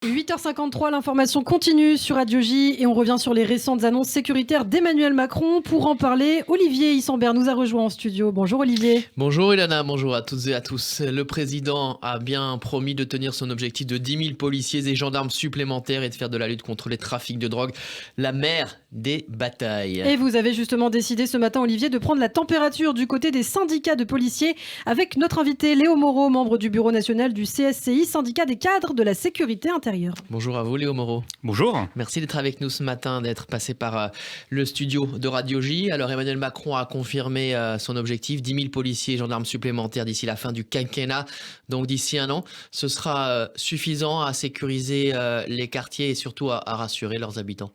8h53, l'information continue sur Radio J et on revient sur les récentes annonces sécuritaires d'Emmanuel Macron. Pour en parler, Olivier Issambert nous a rejoint en studio. Bonjour Olivier. Bonjour Ilana, bonjour à toutes et à tous. Le président a bien promis de tenir son objectif de 10 000 policiers et gendarmes supplémentaires et de faire de la lutte contre les trafics de drogue la mère des batailles. Et vous avez justement décidé ce matin, Olivier, de prendre la température du côté des syndicats de policiers avec notre invité Léo Moreau, membre du bureau national du CSCI, syndicat des cadres de la sécurité intérieure. Bonjour à vous Léo Moreau. Bonjour. Merci d'être avec nous ce matin, d'être passé par le studio de Radio J. Alors Emmanuel Macron a confirmé son objectif, 10 000 policiers et gendarmes supplémentaires d'ici la fin du quinquennat, donc d'ici un an. Ce sera suffisant à sécuriser les quartiers et surtout à rassurer leurs habitants.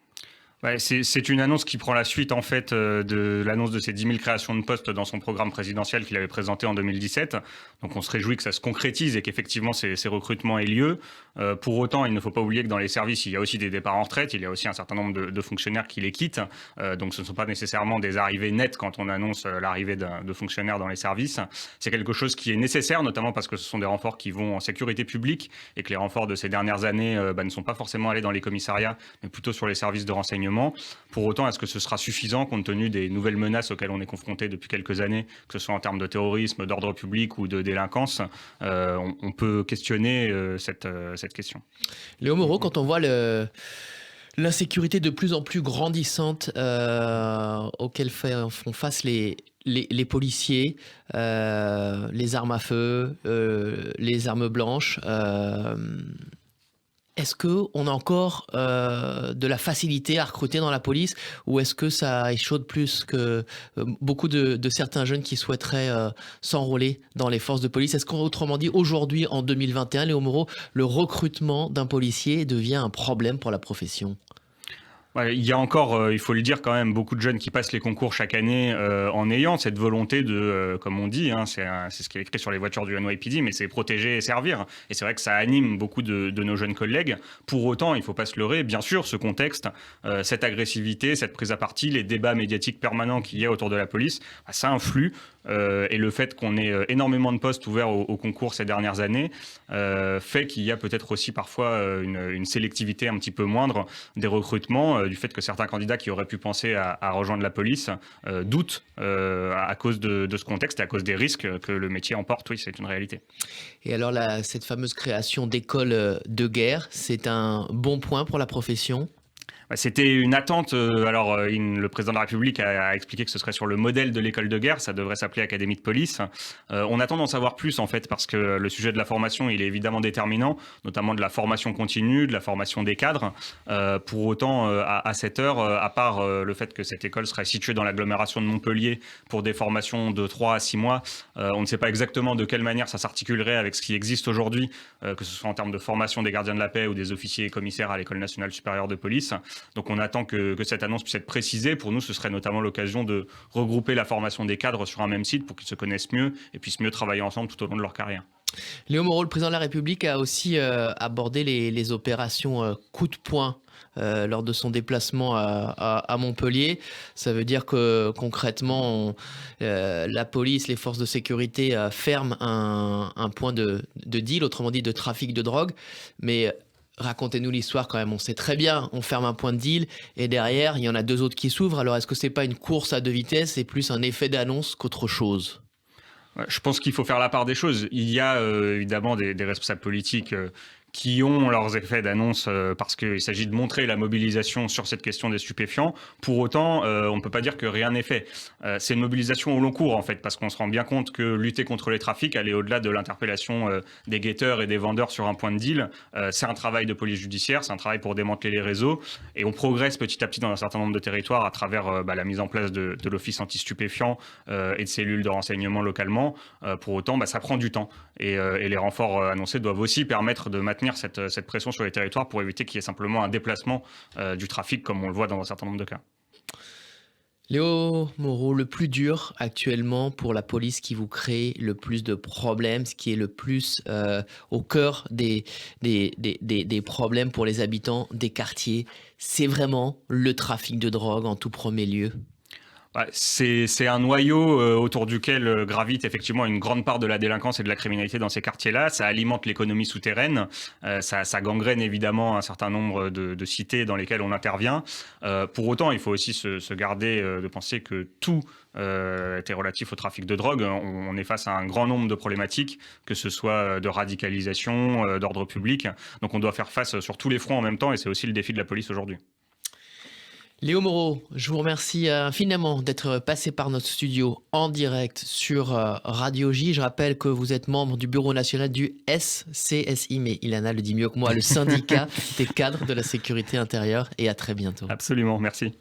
Ouais, c'est une annonce qui prend la suite en fait de l'annonce de ces 10 000 créations de postes dans son programme présidentiel qu'il avait présenté en 2017. Donc on se réjouit que ça se concrétise et qu'effectivement ces recrutements aient lieu. Pour autant, il ne faut pas oublier que dans les services, il y a aussi des départs en retraite, il y a aussi un certain nombre de fonctionnaires qui les quittent. Donc ce ne sont pas nécessairement des arrivées nettes quand on annonce l'arrivée de fonctionnaires dans les services. C'est quelque chose qui est nécessaire, notamment parce que ce sont des renforts qui vont en sécurité publique et que les renforts de ces dernières années ne sont pas forcément allés dans les commissariats, mais plutôt sur les services de renseignement. Pour autant, est-ce que ce sera suffisant compte tenu des nouvelles menaces auxquelles on est confronté depuis quelques années, que ce soit en termes de terrorisme, d'ordre public ou de délinquance? On peut questionner cette question. Léo Moreau, quand on voit l'insécurité de plus en plus grandissante auquel font face les policiers, les armes à feu, les armes blanches, est-ce qu'on a encore de la facilité à recruter dans la police ou est-ce que ça échaude plus que beaucoup de certains jeunes qui souhaiteraient s'enrôler dans les forces de police? Est-ce qu'autrement dit, aujourd'hui, en 2021, Léo Moreau, le recrutement d'un policier devient un problème pour la profession? Ouais, il y a encore, il faut le dire quand même, beaucoup de jeunes qui passent les concours chaque année en ayant cette volonté de, comme on dit, c'est ce qui est écrit sur les voitures du NYPD, mais c'est protéger et servir. Et c'est vrai que ça anime beaucoup de nos jeunes collègues. Pour autant, il ne faut pas se leurrer, bien sûr, ce contexte, cette agressivité, cette prise à partie, les débats médiatiques permanents qu'il y a autour de la police, ça influe. Et le fait qu'on ait énormément de postes ouverts au concours ces dernières années fait qu'il y a peut-être aussi parfois une sélectivité un petit peu moindre des recrutements, du fait que certains candidats qui auraient pu penser à rejoindre la police doutent à cause de ce contexte et à cause des risques que le métier emporte. Oui, c'est une réalité. Et alors cette fameuse création d'écoles de guerre, c'est un bon point pour la profession? C'était une attente. Le président de la République a expliqué que ce serait sur le modèle de l'école de guerre. Ça devrait s'appeler Académie de police. On attend d'en savoir plus, en fait, parce que le sujet de la formation, il est évidemment déterminant, notamment de la formation continue, de la formation des cadres. Pour autant, à cette heure, à part le fait que cette école serait située dans l'agglomération de Montpellier pour des formations de 3 à 6 mois, on ne sait pas exactement de quelle manière ça s'articulerait avec ce qui existe aujourd'hui, que ce soit en termes de formation des gardiens de la paix ou des officiers et commissaires à l'École nationale supérieure de police. Donc on attend que cette annonce puisse être précisée. Pour nous, ce serait notamment l'occasion de regrouper la formation des cadres sur un même site pour qu'ils se connaissent mieux et puissent mieux travailler ensemble tout au long de leur carrière. Léo Moreau, le président de la République, a aussi abordé les opérations coup de poing lors de son déplacement à Montpellier. Ça veut dire que concrètement, la police, les forces de sécurité ferment un point de deal, autrement dit de trafic de drogue. Mais racontez-nous l'histoire quand même. On sait très bien, on ferme un point de deal et derrière, il y en a 2 autres qui s'ouvrent. Alors est-ce que c'est pas une course à 2 vitesses, c'est plus un effet d'annonce qu'autre chose? Je pense qu'il faut faire la part des choses. Il y a évidemment des responsables politiques qui ont leurs effets d'annonce parce qu'il s'agit de montrer la mobilisation sur cette question des stupéfiants. Pour autant, on ne peut pas dire que rien n'est fait. C'est une mobilisation au long cours, en fait, parce qu'on se rend bien compte que lutter contre les trafics, aller au-delà de l'interpellation des guetteurs et des vendeurs sur un point de deal, c'est un travail de police judiciaire, c'est un travail pour démanteler les réseaux, et on progresse petit à petit dans un certain nombre de territoires à travers la mise en place de l'office anti-stupéfiants et de cellules de renseignement localement. Pour autant, ça prend du temps, et les renforts annoncés doivent aussi permettre de maintenir cette pression sur les territoires pour éviter qu'il y ait simplement un déplacement du trafic comme on le voit dans un certain nombre de cas. Léo Moreau, le plus dur actuellement pour la police qui vous crée le plus de problèmes, ce qui est le plus au cœur des problèmes pour les habitants des quartiers, c'est vraiment le trafic de drogue en tout premier lieu? C'est un noyau autour duquel gravite effectivement une grande part de la délinquance et de la criminalité dans ces quartiers-là. Ça alimente l'économie souterraine, ça gangrène évidemment un certain nombre de cités dans lesquelles on intervient. Pour autant, il faut aussi se garder de penser que tout était relatif au trafic de drogue. On est face à un grand nombre de problématiques, que ce soit de radicalisation, d'ordre public. Donc on doit faire face sur tous les fronts en même temps et c'est aussi le défi de la police aujourd'hui. Léo Moreau, je vous remercie infiniment d'être passé par notre studio en direct sur Radio J. Je rappelle que vous êtes membre du bureau national du SCSI, mais Ilana le dit mieux que moi, le syndicat des cadres de la sécurité intérieure. Et à très bientôt. Absolument, merci.